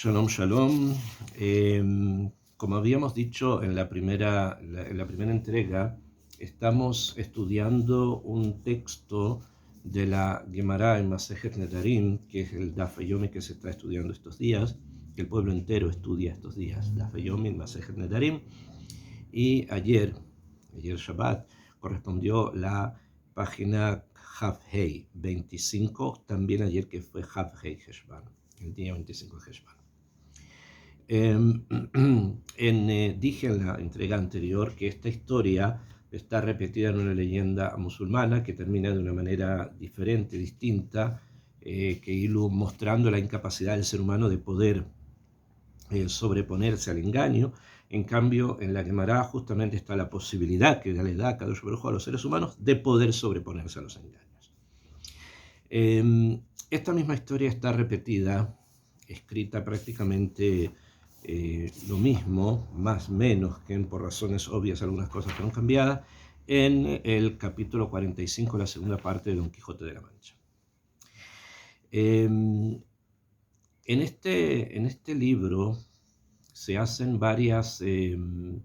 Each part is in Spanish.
Shalom, shalom. Como habíamos dicho en la primera entrega, estamos estudiando un texto de la Gemara en Masejet Nedarim, que es el Daf Yomi que se está estudiando estos días, que el pueblo entero estudia estos días, Daf Yomi en Masejet Nedarim. Y ayer Shabbat, correspondió la página Hav Hei 25, también ayer que fue Hav Hei Heshvan, el día 25 de Heshvan. Dije en la entrega anterior que esta historia está repetida en una leyenda musulmana que termina de una manera diferente, distinta, mostrando la incapacidad del ser humano de poder sobreponerse al engaño. En cambio, en la Gemara justamente está la posibilidad que le da Kadosh Baruj Hu a los seres humanos de poder sobreponerse a los engaños. Esta misma historia está repetida, escrita prácticamente lo mismo, más o menos, que por razones obvias algunas cosas fueron cambiadas, en el capítulo 45, la segunda parte de Don Quijote de la Mancha. En este libro se hacen varias... el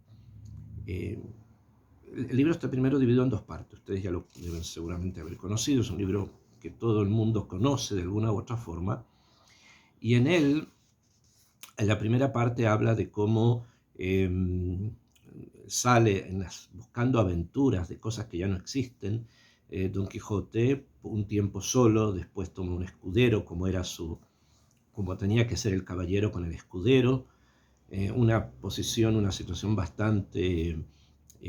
libro está primero dividido en dos partes, ustedes ya lo deben seguramente haber conocido, es un libro que todo el mundo conoce de alguna u otra forma, y en él, en la primera parte habla de cómo sale buscando aventuras de cosas que ya no existen. Don Quijote, un tiempo solo, después toma un escudero, como tenía que ser el caballero con el escudero, una situación bastante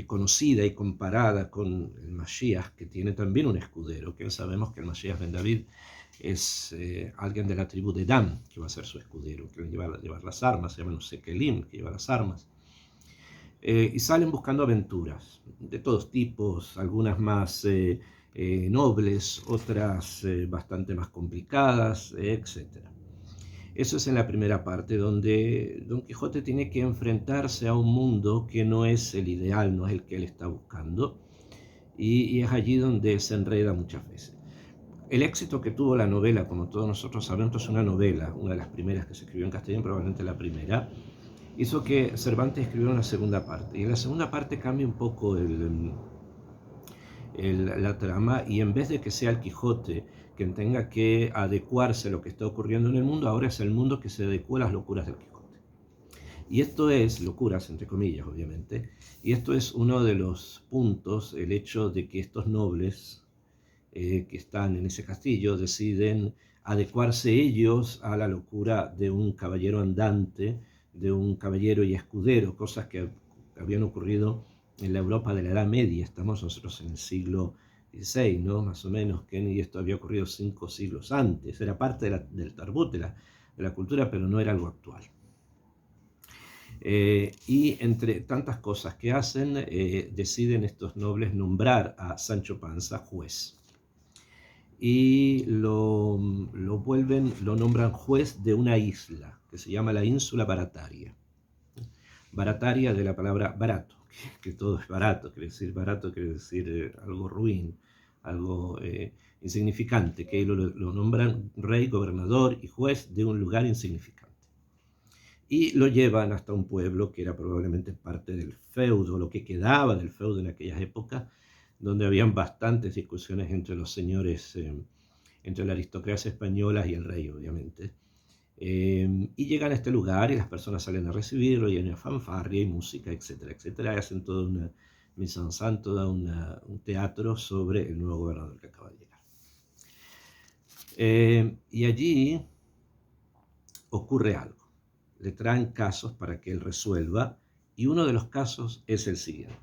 conocida y comparada con el Mashiach, que tiene también un escudero, que sabemos que el Mashiach ben David es alguien de la tribu de Dan, que va a ser su escudero, que va a llevar las armas, se llama no sé qué Lim, que lleva las armas. Y salen buscando aventuras de todos tipos, algunas más nobles, otras bastante más complicadas, etc. Eso es en la primera parte, donde Don Quijote tiene que enfrentarse a un mundo que no es el ideal, no es el que él está buscando, y es allí donde se enreda muchas veces. El éxito que tuvo la novela, como todos nosotros sabemos, es una novela, una de las primeras que se escribió en castellano, probablemente la primera, hizo que Cervantes escribiera una segunda parte. Y en la segunda parte cambia un poco la trama, y en vez de que sea el Quijote quien tenga que adecuarse a lo que está ocurriendo en el mundo, ahora es el mundo que se adecua a las locuras del Quijote. Y esto es, locuras entre comillas obviamente, y esto es uno de los puntos, el hecho de que estos nobles que están en ese castillo deciden adecuarse ellos a la locura de un caballero andante, de un caballero y escudero, cosas que habían ocurrido en la Europa de la Edad Media. Estamos nosotros en el siglo XVI, ¿no? Más o menos, y esto había ocurrido 5 siglos antes, era parte del Tarbut, de la cultura, pero no era algo actual. Y entre tantas cosas que hacen, deciden estos nobles nombrar a Sancho Panza juez. Y lo nombran juez de una isla que se llama la ínsula Barataria. Barataria de la palabra barato, que todo es barato, quiere decir algo ruin, algo insignificante, que lo nombran rey, gobernador y juez de un lugar insignificante. Y lo llevan hasta un pueblo que era probablemente parte del feudo, lo que quedaba del feudo en aquellas épocas, donde habían bastantes discusiones entre los señores, entre la aristocracia española y el rey, obviamente. Y llegan a este lugar y las personas salen a recibirlo, y hay una fanfarria y música, etcétera, etcétera, y hacen toda una mise en scène, un teatro sobre el nuevo gobernador que acaba de llegar. Y allí ocurre algo. Le traen casos para que él resuelva, y uno de los casos es el siguiente.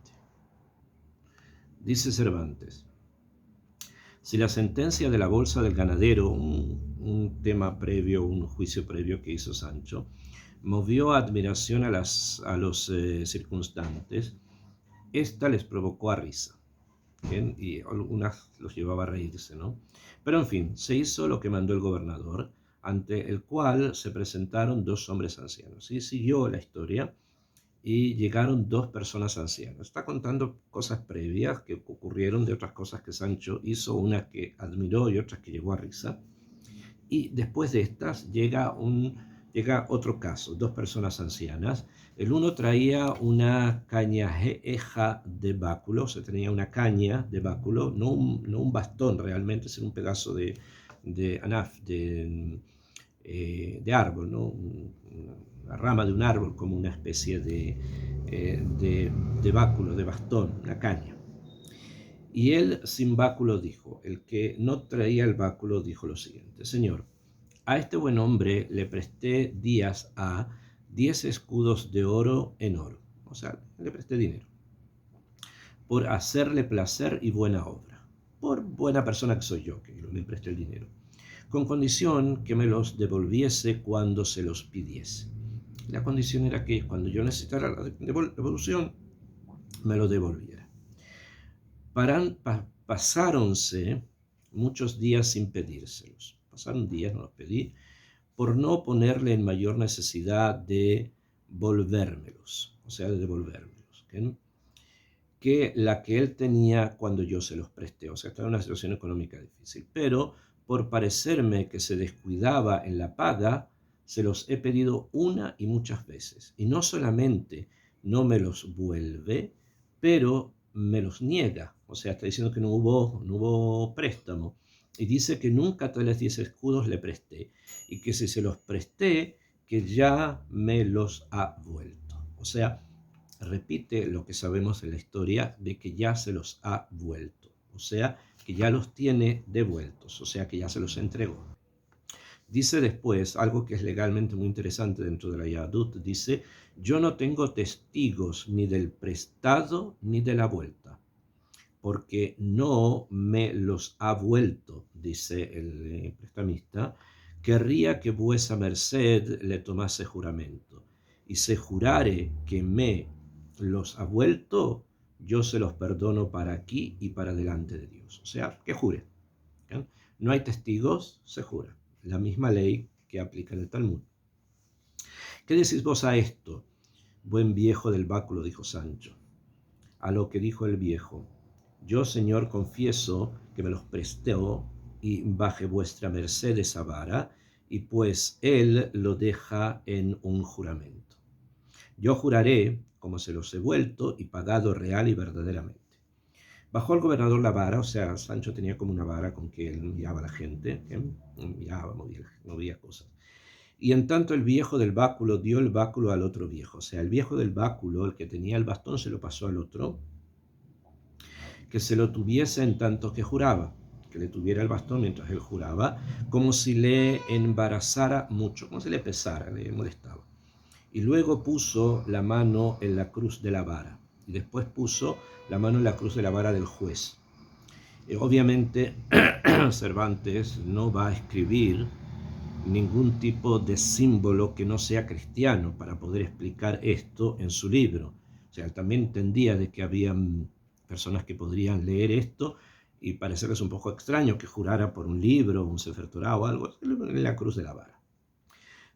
Dice Cervantes: si la sentencia de la bolsa del ganadero, un tema previo, un juicio previo que hizo Sancho, movió admiración a los circunstantes, esta les provocó a risa. ¿Bien? Y algunas los llevaba a reírse, ¿no? Pero en fin, se hizo lo que mandó el gobernador, ante el cual se presentaron 2 hombres ancianos. Y siguió la historia, y llegaron 2 personas ancianas. Está contando cosas previas que ocurrieron, de otras cosas que Sancho hizo, una que admiró y otras que llegó a risa. Y después de estas llega un llega otro caso, dos personas ancianas. El uno traía una caña eja de báculo, o sea, tenía una caña de báculo, no un bastón realmente, sino un pedazo de anaf, de árbol, ¿no? Una rama de un árbol como una especie de báculo, de bastón, una caña. Y él sin báculo dijo, el que no traía el báculo dijo lo siguiente: Señor, a este buen hombre le presté días a 10 escudos de oro en oro, o sea, le presté dinero, por hacerle placer y buena obra, por buena persona que soy yo, que le presté el dinero, con condición que me los devolviese cuando se los pidiese. La condición era que cuando yo necesitara la devolución, me lo devolviera. Pasáronse muchos días sin pedírselos. Pasaron días, no los pedí, por no ponerle en mayor necesidad de volvérmelos, o sea, de devolvérmelos, ¿okay? Que la que él tenía cuando yo se los presté. O sea, estaba en una situación económica difícil. Pero por parecerme que se descuidaba en la paga, se los he pedido una y muchas veces. Y no solamente no me los vuelve, pero me los niega. O sea, está diciendo que no hubo préstamo. Y dice que nunca tales 10 escudos le presté. Y que si se los presté, que ya me los ha vuelto. O sea, repite lo que sabemos en la historia de que ya se los ha vuelto, o sea, que ya los tiene devueltos, o sea, que ya se los entregó. Dice después algo que es legalmente muy interesante dentro de la Yahadut, dice: yo no tengo testigos ni del prestado ni de la vuelta, porque no me los ha vuelto, dice el prestamista. Querría que vuesa merced le tomase juramento, y se jurare que me los ha vuelto, yo se los perdono para aquí y para delante de Dios. O sea, que jure. ¿Okay? No hay testigos, se jura. La misma ley que aplica en el Talmud. ¿Qué decís vos a esto, buen viejo del báculo? Dijo Sancho. A lo que dijo el viejo: yo, señor, confieso que me los prestó y baje vuestra merced esa vara, y pues él lo deja en un juramento. Yo juraré como se los he vuelto y pagado real y verdaderamente. Bajó el gobernador la vara, o sea, Sancho tenía como una vara con que él enviaba a la gente, enviaba, movía cosas. Y en tanto el viejo del báculo dio el báculo al otro viejo, o sea, el viejo del báculo, el que tenía el bastón, se lo pasó al otro, que se lo tuviese en tanto que juraba, que le tuviera el bastón mientras él juraba, como si le embarazara mucho, como si le pesara, le molestaba. Y luego puso la mano en la cruz de la vara, y después puso la mano en la cruz de la vara del juez. Obviamente Cervantes no va a escribir ningún tipo de símbolo que no sea cristiano para poder explicar esto en su libro. O sea, él también entendía de que habían personas que podrían leer esto y parecerles un poco extraño que jurara por un libro, un Sefer Torah o algo, en la cruz de la vara,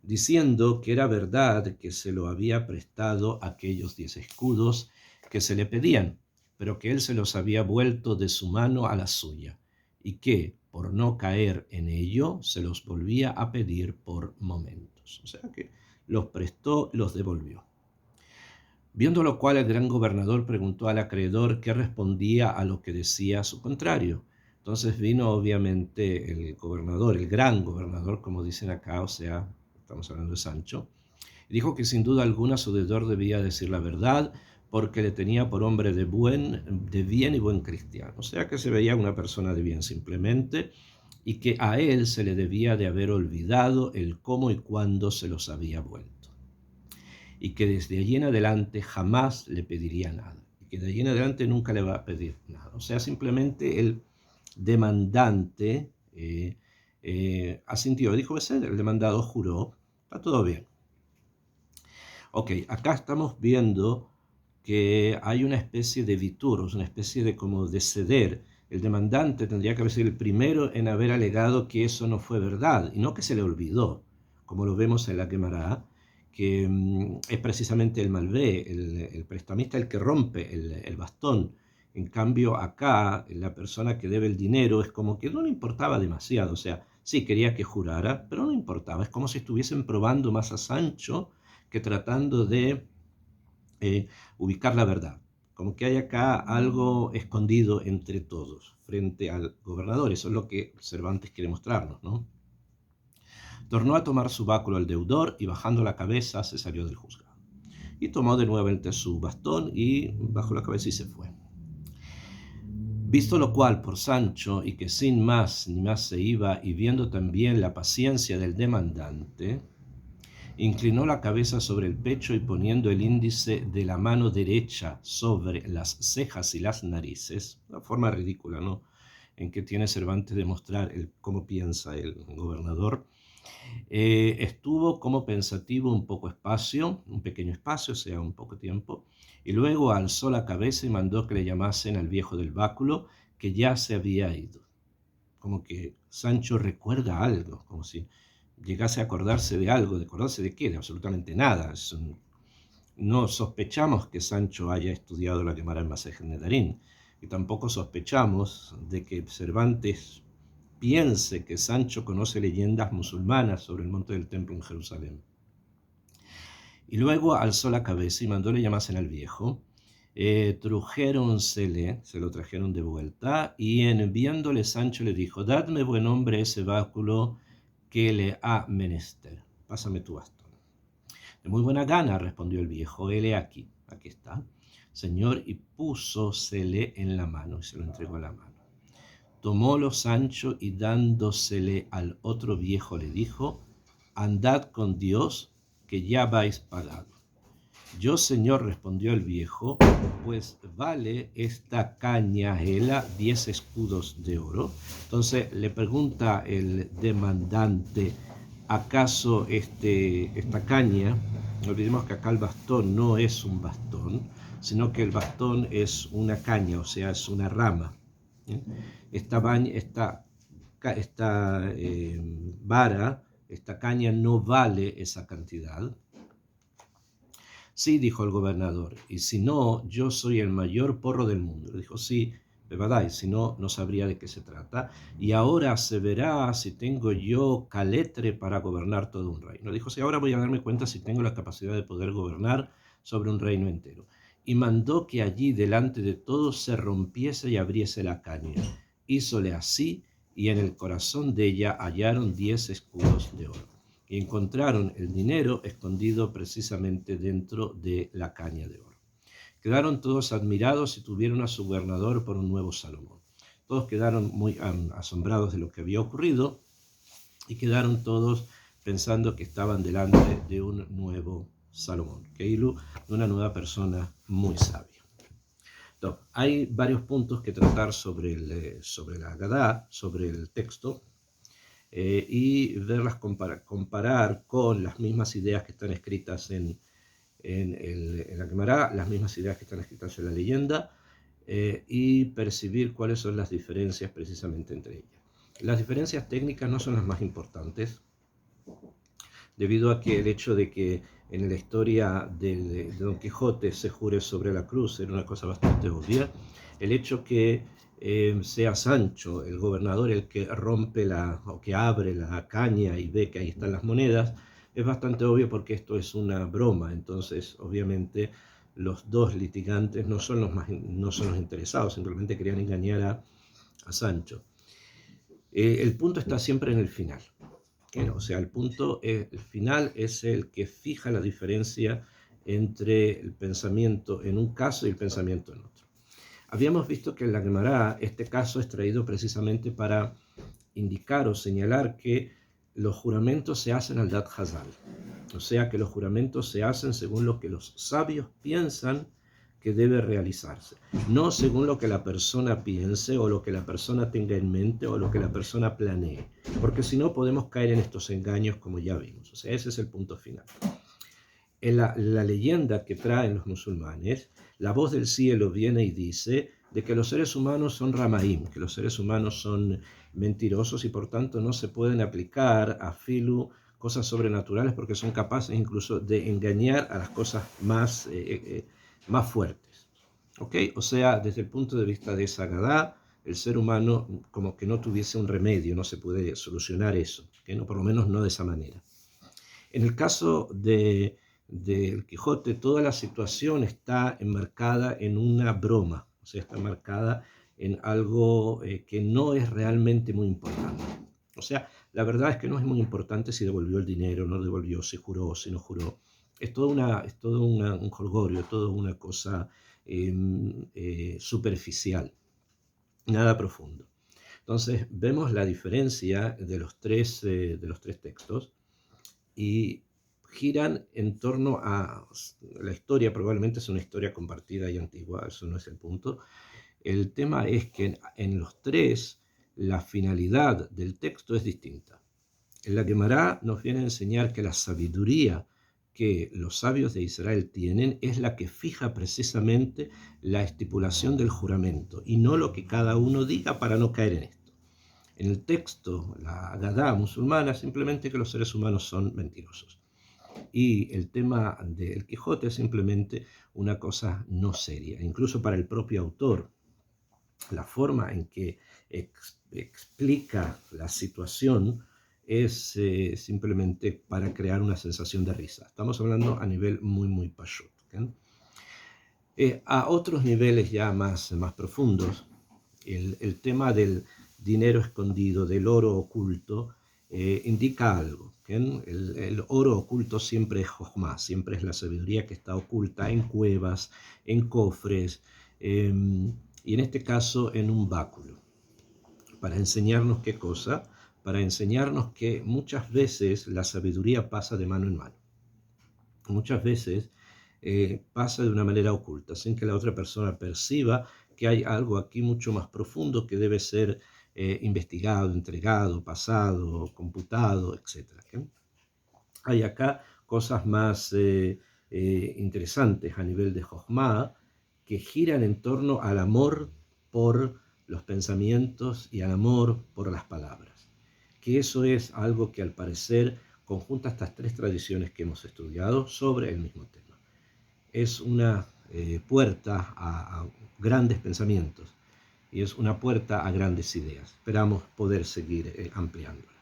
diciendo que era verdad que se lo había prestado aquellos 10 escudos que se le pedían, pero que él se los había vuelto de su mano a la suya, y que, por no caer en ello, se los volvía a pedir por momentos. O sea que los prestó y los devolvió. Viendo lo cual, el gran gobernador preguntó al acreedor qué respondía a lo que decía su contrario. Entonces vino obviamente el gobernador, el gran gobernador, como dicen acá, o sea, estamos hablando de Sancho, y dijo que sin duda alguna su deudor debía decir la verdad, porque le tenía por hombre de bien y buen cristiano. O sea que se veía una persona de bien simplemente, y que a él se le debía de haber olvidado el cómo y cuándo se los había vuelto, y que desde allí en adelante jamás le pediría nada, y que de allí en adelante nunca le va a pedir nada. O sea, simplemente el demandante asintió, dijo: el demandado juró, está todo bien. Ok, acá estamos viendo que hay una especie de vituros, una especie de como de ceder. El demandante tendría que haber sido el primero en haber alegado que eso no fue verdad, y no que se le olvidó, como lo vemos en la Gemara, que es precisamente el malvé, el prestamista, el que rompe el bastón. En cambio, acá, la persona que debe el dinero es como que no le importaba demasiado, o sea, Sí, quería que jurara, pero no importaba. Es como si estuviesen probando más a Sancho que tratando de ubicar la verdad. Como que hay acá algo escondido entre todos frente al gobernador. Eso es lo que Cervantes quiere mostrarnos, ¿no? Tornó a tomar su báculo el deudor y bajando la cabeza se salió del juzgado. Y tomó de nuevo su bastón y bajó la cabeza y se fue. Visto lo cual por Sancho, y que sin más ni más se iba, y viendo también la paciencia del demandante, inclinó la cabeza sobre el pecho y poniendo el índice de la mano derecha sobre las cejas y las narices, una forma ridícula, ¿no?, en que tiene Cervantes de mostrar cómo piensa el gobernador, estuvo como pensativo un pequeño espacio, o sea, un poco tiempo, y luego alzó la cabeza y mandó que le llamasen al viejo del báculo, que ya se había ido. Como que Sancho recuerda algo, como si llegase a acordarse de algo. ¿De acordarse de qué? De absolutamente nada. No sospechamos que Sancho haya estudiado la Gemara en Masej Nedarim, y tampoco sospechamos de que Cervantes piense que Sancho conoce leyendas musulmanas sobre el monte del templo en Jerusalén. Y luego alzó la cabeza y mandó le llamasen al viejo. Trujéronsele, se lo trajeron de vuelta, y en viéndole Sancho le dijo: dadme, buen hombre, ese báculo que le ha menester. Pásame tu bastón. De muy buena gana, respondió el viejo, hele aquí está, señor, y púsosele en la mano, y se lo entregó a la mano. Tomólo Sancho y dándosele al otro viejo le dijo: andad con Dios, que ya vais pagado. Yo, señor, respondió el viejo, pues vale esta cañahela 10 escudos de oro. Entonces le pregunta el demandante: ¿acaso esta caña? No olvidemos que acá el bastón no es un bastón, sino que el bastón es una caña, o sea, es una rama. Esta vara, esta caña no vale esa cantidad. Sí, dijo el gobernador, y si no, yo soy el mayor porro del mundo. Le dijo: sí, bebadai, si no, no sabría de qué se trata. Y ahora se verá si tengo yo caletre para gobernar todo un reino. Le dijo: sí, ahora voy a darme cuenta si tengo la capacidad de poder gobernar sobre un reino entero. Y mandó que allí delante de todos se rompiese y abriese la caña. Hízole así, y en el corazón de ella hallaron 10 escudos de oro. Y encontraron el dinero escondido precisamente dentro de la caña de oro. Quedaron todos admirados y tuvieron a su gobernador por un nuevo Salomón. Todos quedaron muy asombrados de lo que había ocurrido y quedaron todos pensando que estaban delante de un nuevo Salomón, Keilu, de una nueva persona muy sabia. Entonces, hay varios puntos que tratar sobre la Agadá, sobre el texto, y verlas comparar con las mismas ideas que están escritas en la Gemara, las mismas ideas que están escritas en la leyenda, y percibir cuáles son las diferencias precisamente entre ellas. Las diferencias técnicas no son las más importantes, debido a que el hecho de que en la historia de Don Quijote se jure sobre la cruz era una cosa bastante obvia. El hecho que sea Sancho, el gobernador, el que rompe o que abre la caña y ve que ahí están las monedas, es bastante obvio porque esto es una broma. Entonces, obviamente, los dos litigantes no son los interesados, simplemente querían engañar a Sancho. El punto está siempre en el final. O sea, el final es el que fija la diferencia entre el pensamiento en un caso y el pensamiento en otro. Habíamos visto que en la Gemara este caso es traído precisamente para indicar o señalar que los juramentos se hacen al Dat Hazal, o sea que los juramentos se hacen según lo que los sabios piensan que debe realizarse, no según lo que la persona piense o lo que la persona tenga en mente o lo que la persona planee, porque si no podemos caer en estos engaños como ya vimos. O sea, ese es el punto final. En la leyenda que traen los musulmanes, la voz del cielo viene y dice de que los seres humanos son ramaim, que los seres humanos son mentirosos y por tanto no se pueden aplicar a filu cosas sobrenaturales porque son capaces incluso de engañar a las cosas más fuertes. ¿Okay? O sea, desde el punto de vista de esa Agadá, el ser humano como que no tuviese un remedio, no se puede solucionar eso, que no, por lo menos no de esa manera. En el caso del Quijote, toda la situación está enmarcada en una broma, o sea, está enmarcada en algo que no es realmente muy importante. O sea, la verdad es que no es muy importante si devolvió el dinero, no devolvió, si juró, si no juró. Es todo un jolgorio, toda una cosa superficial, nada profundo. Entonces, vemos la diferencia de los tres textos y giran en torno a la historia, probablemente es una historia compartida y antigua, eso no es el punto. El tema es que en los tres la finalidad del texto es distinta. En la Guemará nos viene a enseñar que la sabiduría que los sabios de Israel tienen es la que fija precisamente la estipulación del juramento y no lo que cada uno diga para no caer en esto. En el texto, la Agadá musulmana, simplemente que los seres humanos son mentirosos. Y el tema del Quijote es simplemente una cosa no seria. Incluso para el propio autor, la forma en que explica la situación es simplemente para crear una sensación de risa. Estamos hablando a nivel muy, muy payot. ¿Okay? A otros niveles ya más profundos, el tema del dinero escondido, del oro oculto, indica algo. El oro oculto siempre es Jochma, siempre es la sabiduría que está oculta en cuevas, en cofres, y en este caso en un báculo. ¿Para enseñarnos qué cosa? Para enseñarnos que muchas veces la sabiduría pasa de mano en mano. Muchas veces pasa de una manera oculta, sin que la otra persona perciba que hay algo aquí mucho más profundo que debe ser investigado, entregado, pasado, computado, etc. ¿Okay? Hay acá cosas más interesantes a nivel de Jochma que giran en torno al amor por los pensamientos y al amor por las palabras. Que eso es algo que al parecer conjunta estas tres tradiciones que hemos estudiado sobre el mismo tema. Es una puerta a grandes pensamientos y es una puerta a grandes ideas. Esperamos poder seguir ampliándola.